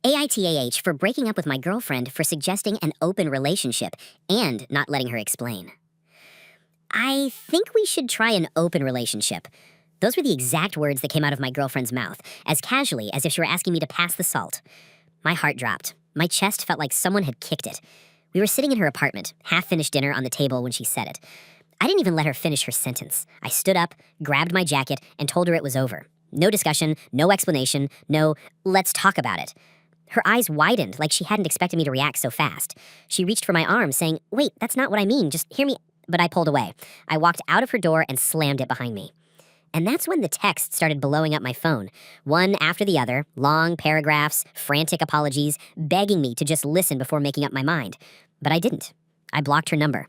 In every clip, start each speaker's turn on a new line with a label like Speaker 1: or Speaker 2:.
Speaker 1: AITAH for breaking up with my girlfriend for suggesting an open relationship and not letting her explain. I think we should try an open relationship. Those were the exact words that came out of my girlfriend's mouth, as casually as if she were asking me to pass the salt. My heart dropped. My chest felt like someone had kicked it. We were sitting in her apartment, half-finished dinner on the table when she said it. I didn't even let her finish her sentence. I stood up, grabbed my jacket, and told her it was over. No discussion, no explanation, no, let's talk about it. Her eyes widened like she hadn't expected me to react so fast. She reached for my arm, saying, "Wait, that's not what I mean, just hear me." But I pulled away. I walked out of her door and slammed it behind me. And that's when the texts started blowing up my phone, one after the other, long paragraphs, frantic apologies, begging me to just listen before making up my mind. But I didn't. I blocked her number.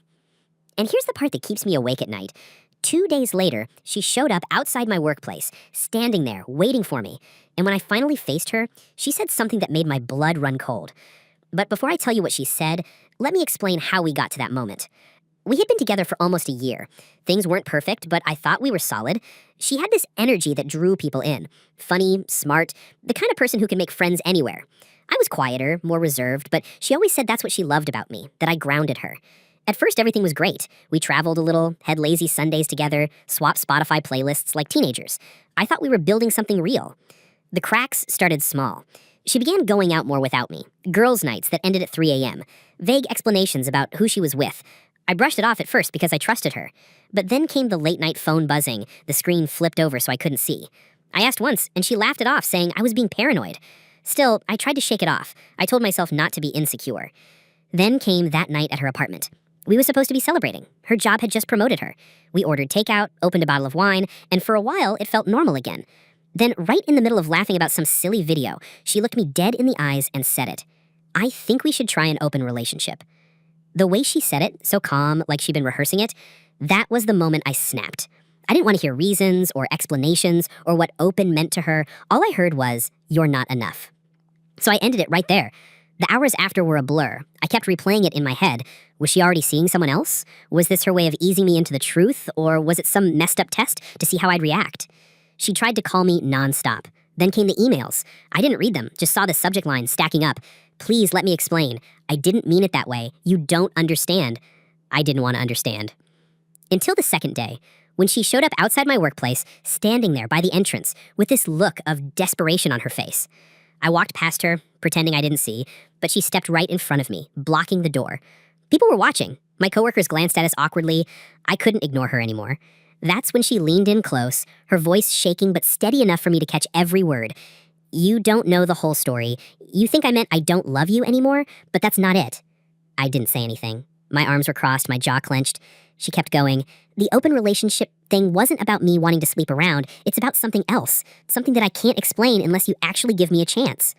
Speaker 1: And here's the part that keeps me awake at night. 2 days later, she showed up outside my workplace, standing there, waiting for me. And when I finally faced her, she said something that made my blood run cold. But before I tell you what she said, let me explain how we got to that moment. We had been together for almost a year. Things weren't perfect, but I thought we were solid. She had this energy that drew people in. Funny, smart, the kind of person who can make friends anywhere. I was quieter, more reserved, but she always said that's what she loved about me, that I grounded her. At first, everything was great. We traveled a little, had lazy Sundays together, swapped Spotify playlists like teenagers. I thought we were building something real. The cracks started small. She began going out more without me. Girls' nights that ended at 3 a.m. Vague explanations about who she was with. I brushed it off at first because I trusted her. But then came the late-night phone buzzing. The screen flipped over so I couldn't see. I asked once, and she laughed it off, saying I was being paranoid. Still, I tried to shake it off. I told myself not to be insecure. Then came that night at her apartment. We were supposed to be celebrating. Her job had just promoted her. We ordered takeout, opened a bottle of wine, and for a while, it felt normal again. Then, right in the middle of laughing about some silly video, she looked me dead in the eyes and said it. I think we should try an open relationship. The way she said it, so calm, like she'd been rehearsing it, that was the moment I snapped. I didn't want to hear reasons or explanations or what open meant to her. All I heard was, "You're not enough." So I ended it right there. The hours after were a blur. I kept replaying it in my head. Was she already seeing someone else? Was this her way of easing me into the truth, or was it some messed up test to see how I'd react? She tried to call me nonstop. Then came the emails. I didn't read them, just saw the subject line stacking up. "Please let me explain. I didn't mean it that way. You don't understand." I didn't want to understand. Until the second day, when she showed up outside my workplace, standing there by the entrance, with this look of desperation on her face. I walked past her, pretending I didn't see, but she stepped right in front of me, blocking the door. People were watching. My coworkers glanced at us awkwardly. I couldn't ignore her anymore. That's when she leaned in close, her voice shaking but steady enough for me to catch every word. "You don't know the whole story. You think I meant I don't love you anymore, but that's not it." I didn't say anything. My arms were crossed, my jaw clenched. She kept going. "The open relationship thing wasn't about me wanting to sleep around. It's about something else, something that I can't explain unless you actually give me a chance."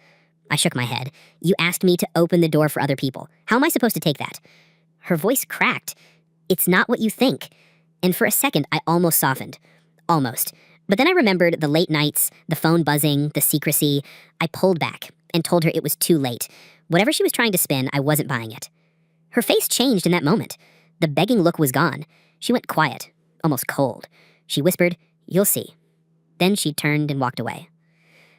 Speaker 1: I shook my head. "You asked me to open the door for other people. How am I supposed to take that?" Her voice cracked. "It's not what you think." And for a second, I almost softened. Almost. But then I remembered the late nights, the phone buzzing, the secrecy. I pulled back and told her it was too late. Whatever she was trying to spin, I wasn't buying it. Her face changed in that moment. The begging look was gone. She went quiet, almost cold. She whispered, "You'll see." Then she turned and walked away.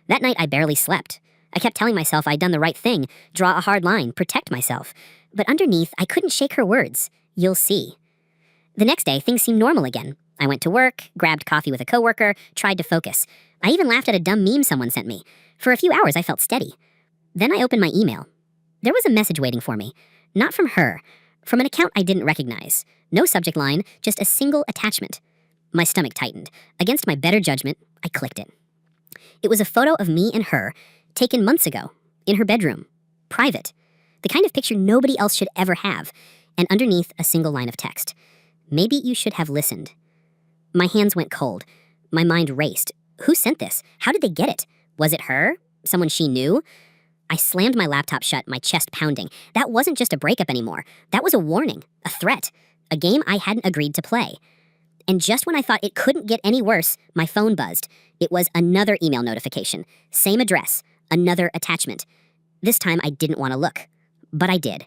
Speaker 1: That night, I barely slept. I kept telling myself I'd done the right thing, draw a hard line, protect myself. But underneath, I couldn't shake her words. "You'll see." The next day, things seemed normal again. I went to work, grabbed coffee with a coworker, tried to focus. I even laughed at a dumb meme someone sent me. For a few hours, I felt steady. Then I opened my email. There was a message waiting for me. Not from her. From an account I didn't recognize. No subject line, just a single attachment. My stomach tightened. Against my better judgment, I clicked it. It was a photo of me and her, taken months ago, in her bedroom. Private. The kind of picture nobody else should ever have. And underneath, a single line of text. "Maybe you should have listened." My hands went cold. My mind raced. Who sent this? How did they get it? Was it her? Someone she knew? I slammed my laptop shut, my chest pounding. That wasn't just a breakup anymore. That was a warning, a threat, a game I hadn't agreed to play. And just when I thought it couldn't get any worse, my phone buzzed. It was another email notification. Same address, another attachment. This time I didn't want to look, but I did.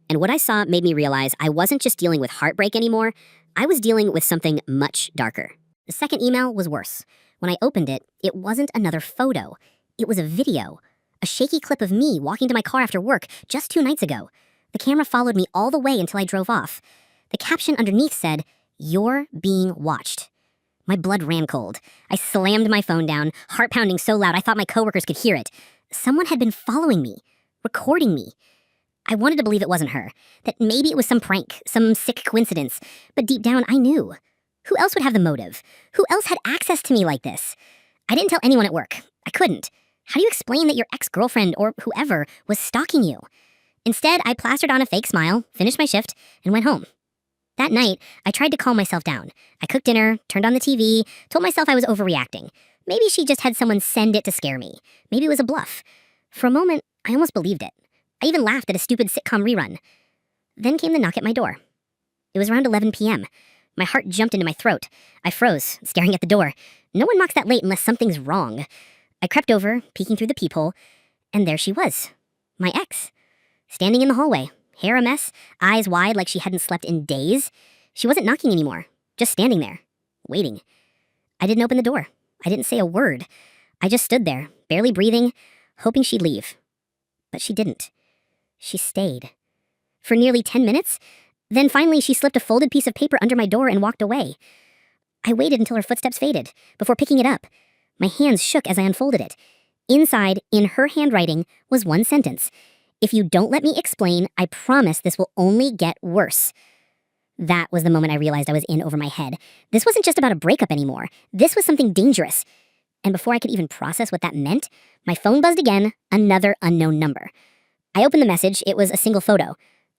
Speaker 1: And what I saw made me realize I wasn't just dealing with heartbreak anymore. I was dealing with something much darker. The second email was worse. When I opened it, it wasn't another photo. It was a video. a shaky clip of me walking to my car after work just 2 nights ago. The camera followed me all the way until I drove off. The caption underneath said, "You're being watched." My blood ran cold. I slammed my phone down, heart pounding so loud I thought my coworkers could hear it. Someone had been following me, recording me. I wanted to believe it wasn't her, that maybe it was some prank, some sick coincidence, but deep down I knew. Who else would have the motive? Who else had access to me like this? I didn't tell anyone at work. I couldn't. How do you explain that your ex-girlfriend or whoever was stalking you? Instead, I plastered on a fake smile, finished my shift, and went home. That night, I tried to calm myself down. I cooked dinner, turned on the TV, told myself I was overreacting. Maybe she just had someone send it to scare me. Maybe it was a bluff. For a moment, I almost believed it. I even laughed at a stupid sitcom rerun. Then came the knock at my door. It was around 11 p.m. My heart jumped into my throat. I froze, staring at the door. No one knocks that late unless something's wrong. I crept over, peeking through the peephole, and there she was. My ex. Standing in the hallway, hair a mess, eyes wide like she hadn't slept in days. She wasn't knocking anymore, just standing there, waiting. I didn't open the door. I didn't say a word. I just stood there, barely breathing, hoping she'd leave. But she didn't. She stayed. For nearly 10 minutes. Then finally she slipped a folded piece of paper under my door and walked away. I waited until her footsteps faded, before picking it up. My hands shook as I unfolded it. Inside, in her handwriting, was one sentence. "If you don't let me explain, I promise this will only get worse." That was the moment I realized I was in over my head. This wasn't just about a breakup anymore. This was something dangerous. And before I could even process what that meant, my phone buzzed again, another unknown number. I opened the message. It was a single photo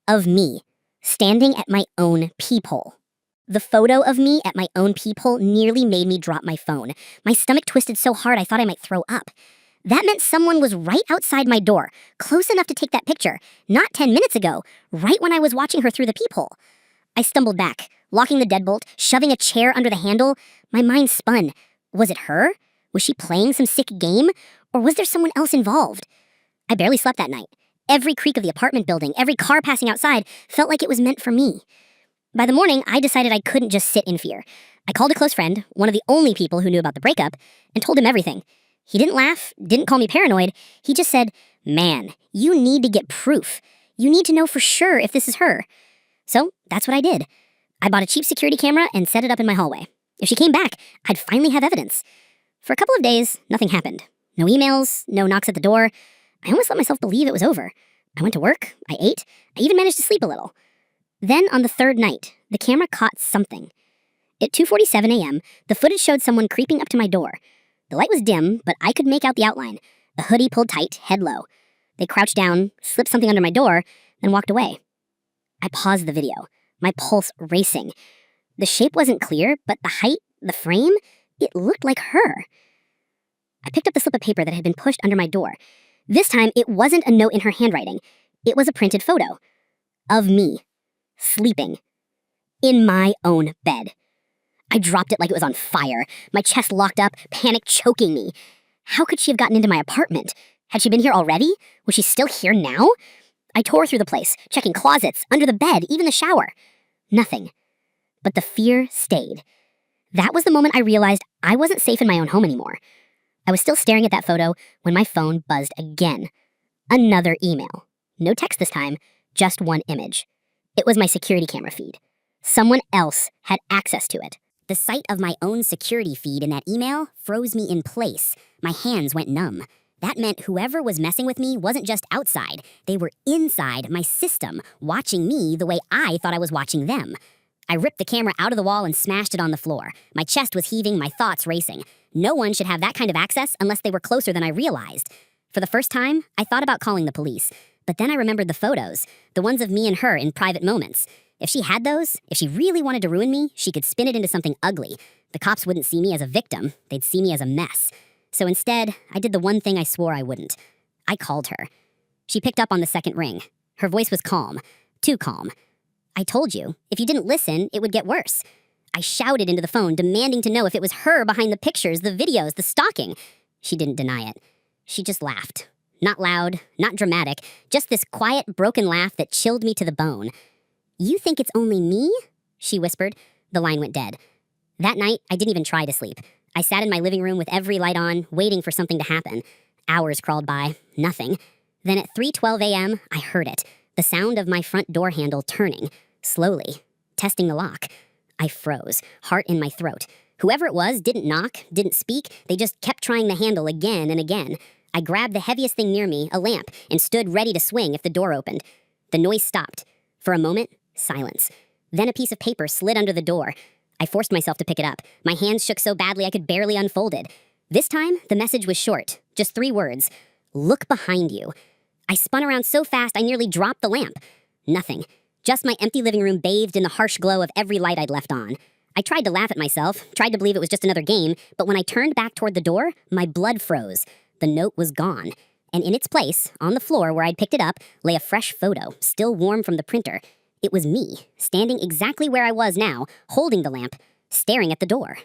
Speaker 1: of me, standing at my own peephole. The photo of me at my own peephole nearly made me drop my phone. My stomach twisted so hard I thought I might throw up. That meant someone was right outside my door, close enough to take that picture, not 10 minutes ago, right when I was watching her through the peephole. I stumbled back, locking the deadbolt, shoving a chair under the handle. My mind spun. Was it her? Was she playing some sick game? Or was there someone else involved? I barely slept that night. Every creak of the apartment building, every car passing outside felt like it was meant for me. By the morning, I decided I couldn't just sit in fear. I called a close friend, one of the only people who knew about the breakup, and told him everything. He didn't laugh, didn't call me paranoid. He just said, "Man, you need to get proof. You need to know for sure if this is her." So that's what I did. I bought a cheap security camera and set it up in my hallway. If she came back, I'd finally have evidence. For a couple of days, nothing happened. No emails, no knocks at the door. I almost let myself believe it was over. I went to work, I ate, I even managed to sleep a little. Then on the third night, the camera caught something. At 2:47 a.m., the footage showed someone creeping up to my door. The light was dim, but I could make out the outline. A hoodie pulled tight, head low. They crouched down, slipped something under my door, then walked away. I paused the video, my pulse racing. The shape wasn't clear, but the height, the frame, it looked like her. I picked up the slip of paper that had been pushed under my door. This time, it wasn't a note in her handwriting. It was a printed photo of me, sleeping, in my own bed. I dropped it like it was on fire. My chest locked up, panic choking me. How could she have gotten into my apartment? Had she been here already? Was she still here now? I tore through the place, checking closets, under the bed, even the shower. Nothing. But the fear stayed. That was the moment I realized I wasn't safe in my own home anymore. I was still staring at that photo when my phone buzzed again. Another email. No text this time, just one image. It was my security camera feed. Someone else had access to it. The sight of my own security feed in that email froze me in place. My hands went numb. That meant whoever was messing with me wasn't just outside. They were inside my system, watching me the way I thought I was watching them. I ripped the camera out of the wall and smashed it on the floor. My chest was heaving, my thoughts racing. No one should have that kind of access unless they were closer than I realized. For the first time, I thought about calling the police. But then I remembered the photos, the ones of me and her in private moments. If she had those, if she really wanted to ruin me, she could spin it into something ugly. The cops wouldn't see me as a victim, they'd see me as a mess. So instead, I did the one thing I swore I wouldn't. I called her. She picked up on the second ring. Her voice was calm, too calm. "I told you, if you didn't listen, it would get worse." I shouted into the phone, demanding to know if it was her behind the pictures, the videos, the stalking. She didn't deny it. She just laughed. Not loud, not dramatic, just this quiet, broken laugh that chilled me to the bone. "You think it's only me?" she whispered. The line went dead. That night, I didn't even try to sleep. I sat in my living room with every light on, waiting for something to happen. Hours crawled by, nothing. Then at 3:12 a.m., I heard it. The sound of my front door handle turning, slowly, testing the lock. I froze, heart in my throat. Whoever it was didn't knock, didn't speak, they just kept trying the handle again and again. I grabbed the heaviest thing near me, a lamp, and stood ready to swing if the door opened. The noise stopped. For a moment, silence. Then a piece of paper slid under the door. I forced myself to pick it up. My hands shook so badly I could barely unfold it. This time, the message was short, just 3 words. Look behind you. I spun around so fast I nearly dropped the lamp. Nothing. Just my empty living room bathed in the harsh glow of every light I'd left on. I tried to laugh at myself, tried to believe it was just another game, but when I turned back toward the door, my blood froze. The note was gone. And in its place, on the floor where I'd picked it up, lay a fresh photo, still warm from the printer. It was me, standing exactly where I was now, holding the lamp, staring at the door.